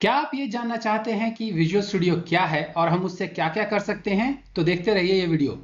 क्या आप ये जानना चाहते हैं कि विजुअल स्टूडियो क्या है और हम उससे क्या क्या कर सकते हैं? तो देखते रहिए ये वीडियो।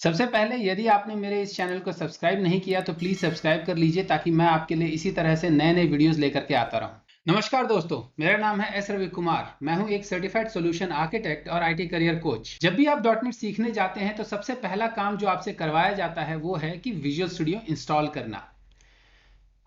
सबसे पहले यदि आपने मेरे इस चैनल को सब्सक्राइब नहीं किया तो प्लीज सब्सक्राइब कर लीजिए ताकि मैं आपके लिए इसी तरह से नए नए वीडियोस लेकर के आता रहूं। नमस्कार दोस्तों, मेरा नाम है एस रवि कुमार। मैं हूं एक सर्टिफाइड सॉल्यूशन आर्किटेक्ट और आईटी करियर कोच। जब भी आप डॉटनेट सीखने जाते हैं तो सबसे पहला काम जो आपसे करवाया जाता है वो है कि विजुअल स्टूडियो इंस्टॉल करना।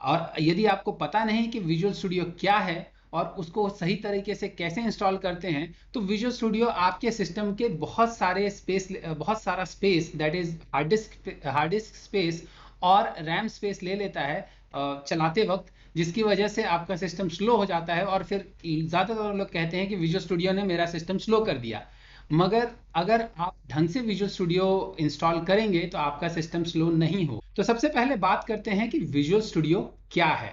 और यदि आपको पता नहीं कि विजुअल स्टूडियो क्या है और उसको सही तरीके से कैसे इंस्टॉल करते हैं, तो विजुअल स्टूडियो आपके सिस्टम के बहुत सारा space, that is hard disk space और रैम स्पेस ले लेता है चलाते वक्त, जिसकी वजह से आपका सिस्टम स्लो हो जाता है और फिर ज़्यादातर लोग कहते हैं कि विजुअल स्टूडियो ने मेरा सिस्टम स्लो कर दिया। मगर अगर आप ढंग से विजुअल स्टूडियो इंस्टॉल करेंगे तो आपका सिस्टम स्लो नहीं हो। तो सबसे पहले बात करते हैं कि विजुअल स्टूडियो क्या है।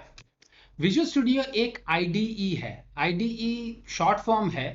विजुअल स्टूडियो एक आईडीई है। आईडीई शॉर्ट फॉर्म है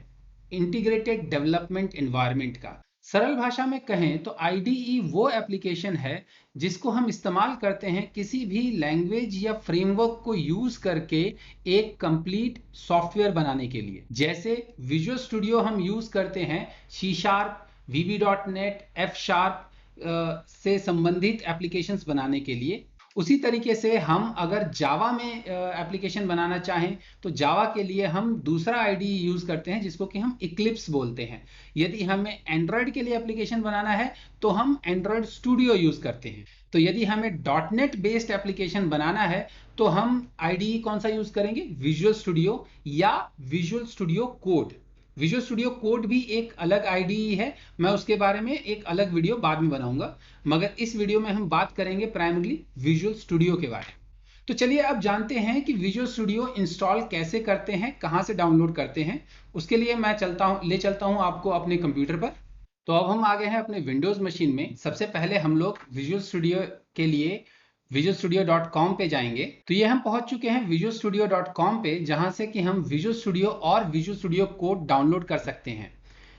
इंटीग्रेटेड डेवलपमेंट एनवायरनमेंट का। सरल भाषा में कहें तो आईडीई वो एप्लीकेशन है जिसको हम इस्तेमाल करते हैं किसी भी लैंग्वेज या फ्रेमवर्क को यूज करके एक कंप्लीट सॉफ्टवेयर बनाने के लिए। जैसे विजुअल स्टूडियो हम यूज करते हैं C sharp, VB.NET, F sharp से संबंधित एप्लीकेशंस बनाने के लिए, उसी तरीके से हम अगर जावा में एप्लीकेशन बनाना चाहें तो जावा के लिए हम दूसरा आईडीई यूज करते हैं जिसको कि हम इक्लिप्स बोलते हैं। यदि हमें एंड्रॉयड के लिए एप्लीकेशन बनाना है तो हम एंड्रॉयड स्टूडियो यूज करते हैं। तो यदि हमें डॉटनेट बेस्ड एप्लीकेशन बनाना है तो हम आईडीई कौन सा यूज करेंगे? विजुअल स्टूडियो या visual studio code. Visual studio code भी एक अलग आईडीई है, मैं उसके बारे में एक अलग वीडियो बाद में बनाऊंगा, मगर इस वीडियो में हम बात करेंगे प्राइमरली विजुअल स्टूडियो के बारे में। तो चलिए अब जानते हैं कि विजुअल स्टूडियो इंस्टॉल कैसे करते हैं, कहां से डाउनलोड करते हैं। उसके लिए मैं ले चलता हूं आपको अपने कंप्यूटर पर। तो अब हम आ गए हैं अपने विंडोज मशीन में। सबसे पहले हम लोग विजुअल स्टूडियो के लिए visualstudio.com पे जाएंगे। तो ये हम पहुंच चुके हैं visualstudio.com पे, जहां से कि हम विजुअल स्टूडियो और विजुअल स्टूडियो कोड डाउनलोड कर सकते हैं।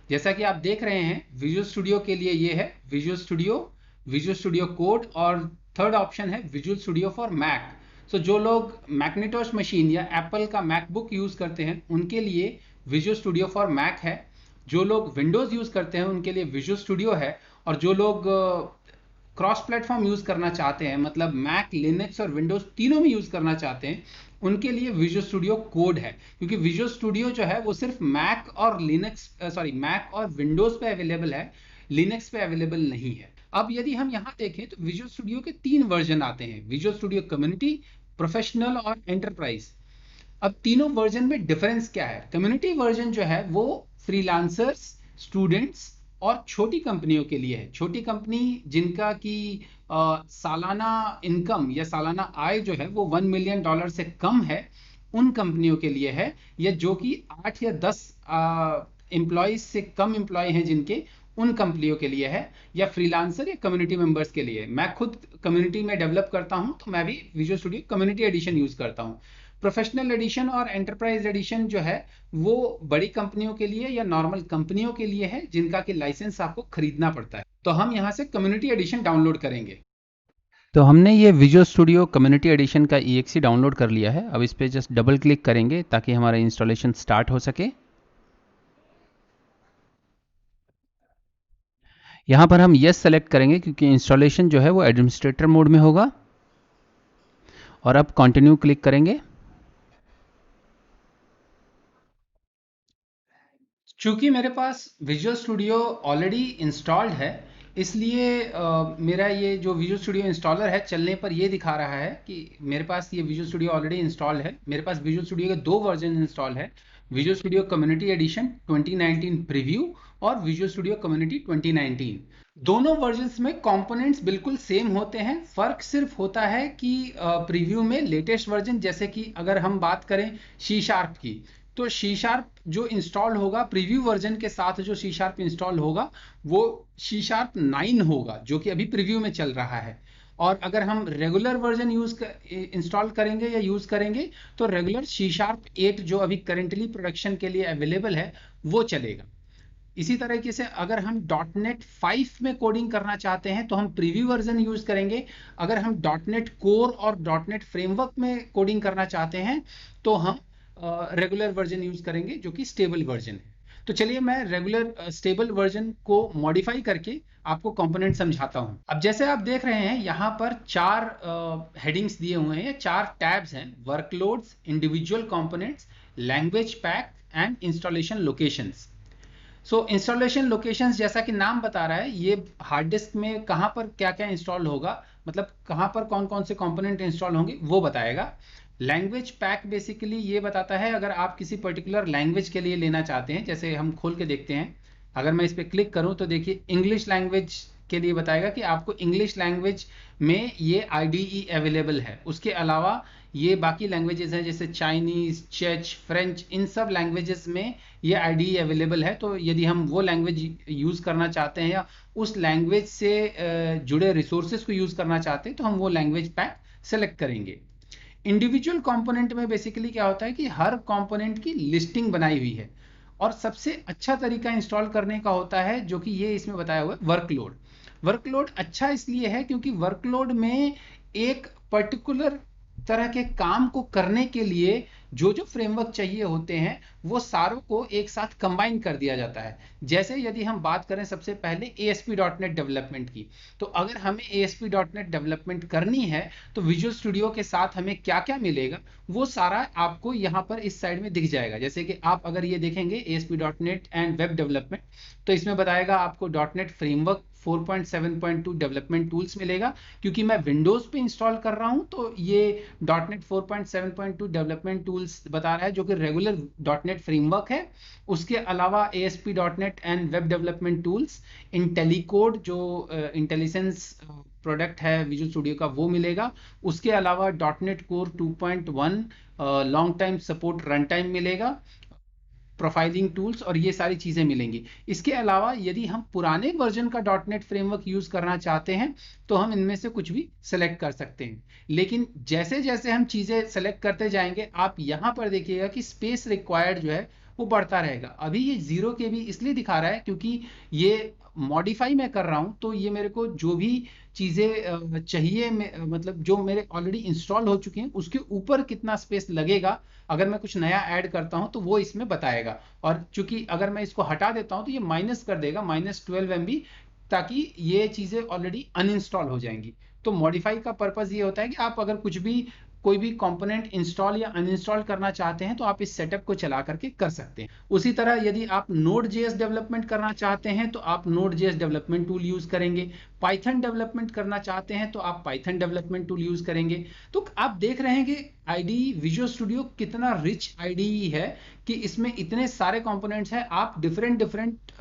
जैसा कि आप देख रहे हैं, विजुअल स्टूडियो के लिए ये है विजुअल स्टूडियो कोड, और थर्ड ऑप्शन है विजुअल स्टूडियो फॉर मैक। सो जो लोग मैग्नेटोस मशीन या एप्पल का मैकबुक यूज करते हैं उनके लिए विजुअल स्टूडियो फॉर मैक है। जो लोग विंडोज यूज करते हैं उनके लिए विजुअल स्टूडियो है। और जो लोग क्रॉस प्लेटफॉर्म यूज करना चाहते हैं, मतलब मैक, लिनक्स और विंडोज तीनों में यूज करना चाहते हैं, उनके लिए विजुअल स्टूडियो कोड है। क्योंकि विजुअल स्टूडियो जो है वो सिर्फ मैक और विंडोज पे अवेलेबल है, लिनक्स पे अवेलेबल नहीं है। अब यदि हम यहाँ देखें तो विजुअल स्टूडियो के 3 वर्जन आते हैं: विजुअल स्टूडियो कम्युनिटी, प्रोफेशनल और एंटरप्राइज। अब तीनों वर्जन में डिफरेंस क्या है? कम्युनिटी वर्जन जो है वो फ्रीलांसर्स, स्टूडेंट्स और छोटी कंपनियों के लिए है। छोटी कंपनी जिनका की सालाना इनकम या सालाना आय जो है वो $1 मिलियन से कम है, उन कंपनियों के लिए है। या जो कि 8 या 10 एम्प्लॉयज से कम एम्प्लॉय हैं जिनके, उन कंपनियों के लिए है। या फ्रीलांसर या कम्युनिटी मेंबर्स के लिए। मैं खुद कम्युनिटी में डेवलप करता हूं तो मैं भी visual studio community addition use करता हूं। प्रोफेशनल एडिशन और एंटरप्राइज एडिशन जो है वो बड़ी कंपनियों के लिए या नॉर्मल कंपनियों के लिए है जिनका कि लाइसेंस आपको खरीदना पड़ता है। तो हम यहाँ से कम्युनिटी एडिशन डाउनलोड करेंगे। तो हमने ये विजुअल स्टूडियो कम्युनिटी एडिशन का EXE डाउनलोड कर लिया है। अब इस पर जस्ट डबल क्लिक करेंगे ताकि हमारा इंस्टॉलेशन स्टार्ट हो सके। यहाँ पर हम यस सेलेक्ट करेंगे क्योंकि इंस्टॉलेशन जो है वो एडमिनिस्ट्रेटर मोड में होगा। और अब कंटिन्यू क्लिक करेंगे। चूंकि मेरे पास विजुअल स्टूडियो ऑलरेडी इंस्टॉल्ड है, इसलिए मेरा ये जो विजुअल स्टूडियो इंस्टॉलर है चलने पर ये दिखा रहा है कि मेरे पास ये विजुअल स्टूडियो ऑलरेडी इंस्टॉल्ड है। मेरे पास विजुअल स्टूडियो के 2 वर्जन इंस्टॉल है: Visual studio community addition 2019 preview और विजुअल स्टूडियो कम्युनिटी 2019। दोनों वर्जन्स में कंपोनेंट्स बिल्कुल सेम होते हैं। फर्क सिर्फ होता है कि प्रीव्यू में लेटेस्ट वर्जन, जैसे कि अगर हम बात करें सी शार्प की, तो सी शार्प जो इंस्टॉल होगा प्रीव्यू वर्जन के साथ, जो सी शार्प इंस्टॉल होगा वो सी शार्प 9 होगा जो कि अभी प्रीव्यू में चल रहा है। और अगर हम रेगुलर वर्जन इंस्टॉल करेंगे या यूज करेंगे तो रेगुलर सी शार्प 8 जो अभी करेंटली प्रोडक्शन के लिए अवेलेबल है वो चलेगा। इसी तरीके से अगर हम .NET 5 में कोडिंग करना चाहते हैं तो हम प्रीव्यू वर्जन यूज करेंगे। अगर हम .NET कोर और .NET फ्रेमवर्क में कोडिंग करना चाहते हैं तो हम रेगुलर वर्जन यूज करेंगे जो कि स्टेबल वर्जन है। तो चलिए मैं रेगुलर स्टेबल वर्जन को मॉडिफाई करके आपको कंपोनेंट समझाता हूं। अब जैसे आप देख रहे हैं यहाँ पर 4 हेडिंग्स दिए हुए हैं, 4 टैब्स हैं, workloads, individual components, language pack and installation locations. So installation locations जैसा कि नाम बता रहा है, ये हार्ड डिस्क में कहाँ पर क्या क्या इंस्टॉल होगा, मतलब कहाँ पर कौन कौन से कंपोनेंट इंस्टॉल होंगे वो बताएगा। लैंग्वेज पैक बेसिकली ये बताता है अगर आप किसी पर्टिकुलर लैंग्वेज के लिए लेना चाहते हैं, जैसे हम खोल के देखते हैं, अगर मैं इस पर क्लिक करूं तो देखिए इंग्लिश लैंग्वेज के लिए बताएगा कि आपको इंग्लिश लैंग्वेज में ये IDE अवेलेबल है। उसके अलावा ये बाकी लैंग्वेजेस हैं जैसे चाइनीज, चेच, फ्रेंच, इन सब लैंग्वेजेस में ये IDE अवेलेबल है। तो यदि हम वो लैंग्वेज यूज करना चाहते हैं या उस लैंग्वेज से जुड़े रिसोर्सेज को यूज करना चाहते हैं तो हम वो लैंग्वेज पैक सेलेक्ट करेंगे। इंडिविजुअल कंपोनेंट में बेसिकली क्या होता है कि हर कंपोनेंट की लिस्टिंग बनाई हुई है और सबसे अच्छा तरीका इंस्टॉल करने का होता है जो कि ये इसमें बताया हुआ है, वर्कलोड। वर्कलोड अच्छा इसलिए है क्योंकि वर्कलोड में एक पर्टिकुलर तरह के काम को करने के लिए जो जो फ्रेमवर्क चाहिए होते हैं वो सारों को एक साथ कंबाइन कर दिया जाता है। जैसे यदि हम बात करें सबसे पहले ASP.NET डेवलपमेंट की, तो अगर हमें ASP.NET डेवलपमेंट करनी है तो विजुअल स्टूडियो के साथ हमें क्या क्या मिलेगा वो सारा आपको यहाँ पर इस साइड में दिख जाएगा। जैसे कि आप अगर ये देखेंगे ASP.NET एंड वेब डेवलपमेंट, तो इसमें बताएगा आपको .NET फ्रेमवर्क 4.7.2 डेवलपमेंट टूल्स मिलेगा। क्योंकि मैं विंडोज पे इंस्टॉल कर रहा हूं तो ये .NET 4.7.2 डेवलपमेंट टूल्स बता रहा है जो कि रेगुलर .NET फ्रेमवर्क है। उसके अलावा ASP.NET and web development tools, IntelliCode जो इंटेलिजेंस प्रोडक्ट है विजुअल स्टूडियो का वो मिलेगा। उसके अलावा .NET core 2.1 long time support run time मिलेगा, प्रोफाइलिंग टूल्स और ये सारी चीजें मिलेंगी। इसके अलावा यदि हम पुराने वर्जन का .NET फ्रेमवर्क यूज करना चाहते हैं तो हम इनमें से कुछ भी सेलेक्ट कर सकते हैं। लेकिन जैसे जैसे हम चीजें सेलेक्ट करते जाएंगे आप यहां पर देखिएगा कि स्पेस रिक्वायर्ड जो है वो बढ़ता रहेगा। अभी ये 0 KB इसलिए दिखा रहा है क्योंकि ये मॉडिफाई मैं कर रहा हूं, तो ये मेरे को जो भी चीजें चाहिए मतलब जो मेरे ऑलरेडी इंस्टॉल हो चुके हैं उसके ऊपर कितना स्पेस लगेगा अगर मैं कुछ नया ऐड करता हूं तो वो इसमें बताएगा। और चूंकि अगर मैं इसको हटा देता हूं तो ये माइनस कर देगा -12 MB, ताकि ये चीजें ऑलरेडी अनइंस्टॉल हो जाएंगी। तो मॉडिफाई का पर्पस ये होता है कि आप अगर कुछ भी कोई भी कंपोनेंट इंस्टॉल या अनइंस्टॉल करना चाहते हैं तो आप इस सेटअप को चला करके कर सकते हैं। उसी तरह यदि आप Node.js डेवलपमेंट करना चाहते हैं तो आप Node.js डेवलपमेंट टूल यूज करेंगे। पाइथन डेवलपमेंट करना चाहते हैं तो आप पाइथन डेवलपमेंट टूल यूज करेंगे। तो आप देख रहे हैं कि IDE विजुअल स्टूडियो कितना रिच IDE है कि इसमें इतने सारे कंपोनेंट्स हैं। आप डिफरेंट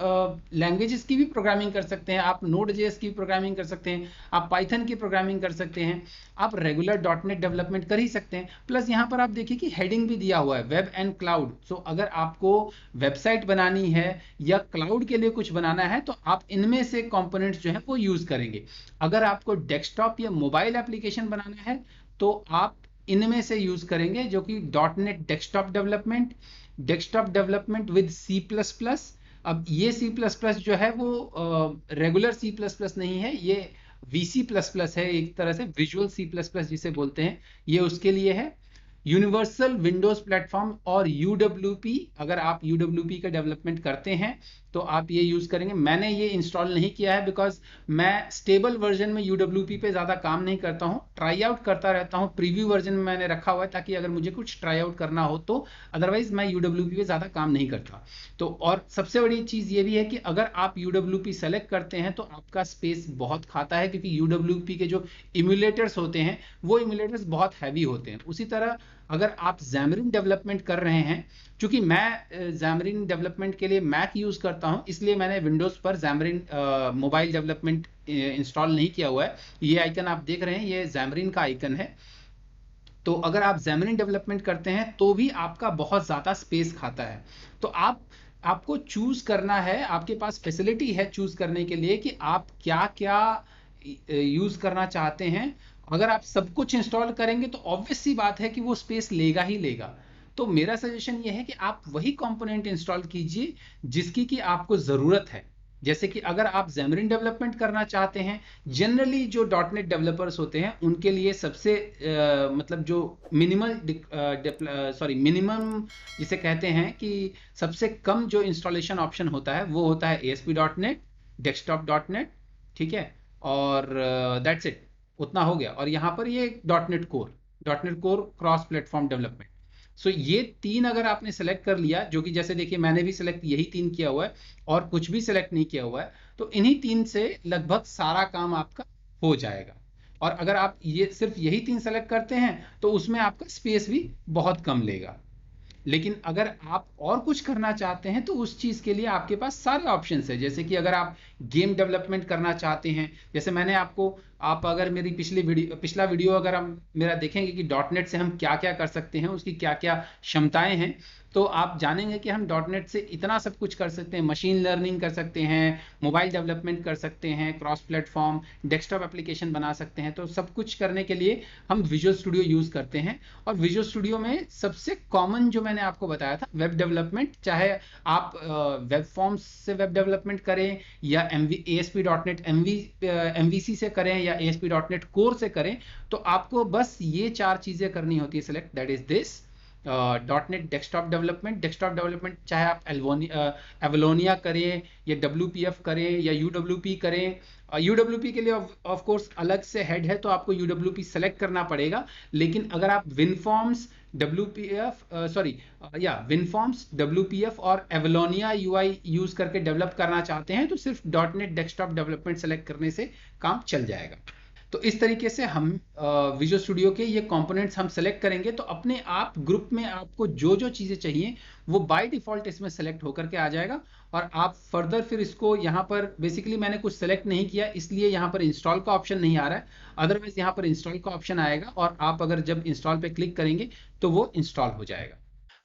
लैंग्वेजेस की भी प्रोग्रामिंग कर सकते हैं, आप Node.js की प्रोग्रामिंग कर सकते हैं, आप पाइथन की प्रोग्रामिंग कर सकते हैं, आप रेगुलर .NET डेवलपमेंट कर ही सकते हैं। प्लस यहाँ पर आप देखिए कि हेडिंग भी दिया हुआ है, वेब एंड क्लाउड। सो अगर आपको वेबसाइट बनानी है या क्लाउड के लिए कुछ बनाना है तो आप इनमें से कंपोनेंट्स जो है वो यूज करेंगे। अगर आपको डेस्कटॉप या मोबाइल एप्लीकेशन बनाना है तो आप इनमें से यूज करेंगे जो कि .NET desktop development with C++। अब ये C++ जो है वो रेगुलर C++ नहीं है, ये VC++ है, एक तरह से विजुअल C++ जिसे बोलते हैं, ये उसके लिए है। यूनिवर्सल विंडोज प्लेटफॉर्म और UWP, अगर आप UWP का डेवलपमेंट करते हैं तो आप ये यूज करेंगे। मैंने ये इंस्टॉल नहीं किया है बिकॉज मैं स्टेबल वर्जन में UWP पे ज्यादा काम नहीं करता हूँ, ट्राई आउट करता रहता हूँ। प्रीव्यू वर्जन में मैंने रखा हुआ है ताकि अगर मुझे कुछ ट्राई आउट करना हो तो, अदरवाइज मैं UWP पे ज्यादा काम नहीं करता। तो और सबसे बड़ी चीज ये भी है कि अगर आप UWP सेलेक्ट करते हैं तो आपका स्पेस बहुत खाता है क्योंकि UWP के जो इम्यूलेटर्स होते हैं वो इम्यूलेटर्स बहुत हैवी होते हैं। उसी तरह अगर आप Xamarin डेवलपमेंट कर रहे हैं, चूंकि मैं Xamarin डेवलपमेंट के लिए मैक यूज करता हूं इसलिए मैंने विंडोज पर Xamarin मोबाइल डेवलपमेंट इंस्टॉल नहीं किया हुआ है। ये आइकन आप देख रहे हैं ये Xamarin का आइकन है। तो अगर आप Xamarin डेवलपमेंट करते हैं तो भी आपका बहुत ज्यादा स्पेस खाता है। तो आपको चूज करना है, आपके पास फैसिलिटी है चूज करने के लिए कि आप क्या क्या यूज करना चाहते हैं। अगर आप सब कुछ इंस्टॉल करेंगे तो ऑब्वियस सी बात है कि वो स्पेस लेगा ही लेगा। तो मेरा सजेशन ये है कि आप वही कंपोनेंट इंस्टॉल कीजिए जिसकी कि आपको ज़रूरत है। जैसे कि अगर आप Xamarin डेवलपमेंट करना चाहते हैं, जनरली जो .NET डेवलपर्स होते हैं उनके लिए सबसे मतलब जो मिनिमम जिसे कहते हैं कि सबसे कम जो इंस्टॉलेशन ऑप्शन होता है वो होता है ASP.NET, Desktop.NET, ठीक है, और दैट्स इट, उतना हो गया। और यहाँ पर ये .NET core cross platform development. So ये तीन अगर आपने सेलेक्ट कर लिया, जो कि जैसे देखिए मैंने भी सेलेक्ट यही तीन किया हुआ है और कुछ भी सेलेक्ट नहीं किया हुआ है, तो इन्हीं तीन से लगभग सारा काम आपका हो जाएगा। और अगर आप ये सिर्फ यही तीन सेलेक्ट करते हैं तो उसमें आपका स्पेस भी बहुत कम लेगा। लेकिन अगर आप और कुछ करना चाहते हैं तो उस चीज़ के लिए आपके पास सारे ऑप्शंस है। जैसे कि अगर आप गेम डेवलपमेंट करना चाहते हैं, जैसे मैंने आपको, आप अगर मेरी पिछला वीडियो अगर हम मेरा देखेंगे कि .NET से हम क्या क्या कर सकते हैं, उसकी क्या क्या क्षमताएं हैं, तो आप जानेंगे कि हम .NET से इतना सब कुछ कर सकते हैं। मशीन लर्निंग कर सकते हैं, मोबाइल डेवलपमेंट कर सकते हैं, क्रॉस प्लेटफॉर्म डेस्कटॉप एप्लीकेशन बना सकते हैं। तो सब कुछ करने के लिए हम विजुअल स्टूडियो यूज़ करते हैं। और विजुअल स्टूडियो में सबसे कॉमन जो मैंने आपको बताया था वेब डेवलपमेंट, चाहे आप वेब फॉर्म्स से वेब डेवलपमेंट करें या ASP.NET MVC से करें या ASP.NET कोर से करें, तो आपको बस ये चार चीज़ें करनी होती है select, that is this .NET desktop development, चाहे आप एवलोनिया करें या WPF करें या UWP करें। UWP के लिए ऑफ कोर्स अलग से हेड है, तो आपको UWP सेलेक्ट करना पड़ेगा। लेकिन अगर आप विनफॉर्म्स WPF और एवलोनिया UI यूज करके डेवलप करना चाहते हैं तो सिर्फ .NET डेस्कटॉप डेवलपमेंट सेलेक्ट करने से काम चल जाएगा। तो इस तरीके से हम विजुअल स्टूडियो के ये कंपोनेंट्स हम सेलेक्ट करेंगे, तो अपने आप ग्रुप में आपको जो जो चीज़ें चाहिए वो बाय डिफ़ॉल्ट इसमें सेलेक्ट होकर के आ जाएगा। और आप फर्दर फिर इसको यहाँ पर बेसिकली मैंने कुछ सेलेक्ट नहीं किया, इसलिए यहाँ पर इंस्टॉल का ऑप्शन नहीं आ रहा है। अदरवाइज यहाँ पर इंस्टॉल का ऑप्शन आएगा और आप अगर जब इंस्टॉल पे क्लिक करेंगे तो वो इंस्टॉल हो जाएगा।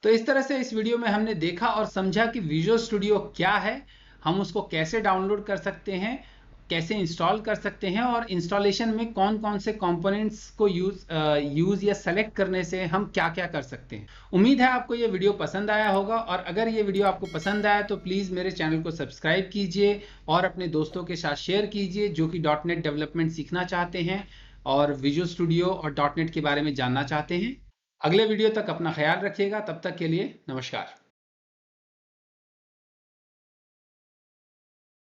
तो इस तरह से इस वीडियो में हमने देखा और समझा कि विजुअल स्टूडियो क्या है, हम उसको कैसे डाउनलोड कर सकते हैं, कैसे इंस्टॉल कर सकते हैं, और इंस्टॉलेशन में कौन कौन से कंपोनेंट्स को यूज या सेलेक्ट करने से हम क्या क्या कर सकते हैं। उम्मीद है आपको ये वीडियो पसंद आया होगा, और अगर ये वीडियो आपको पसंद आया तो प्लीज़ मेरे चैनल को सब्सक्राइब कीजिए और अपने दोस्तों के साथ शेयर कीजिए जो कि .NET डेवलपमेंट सीखना चाहते हैं और विजुअल स्टूडियो और .NET के बारे में जानना चाहते हैं। अगले वीडियो तक अपना ख्याल रखिएगा, तब तक के लिए नमस्कार।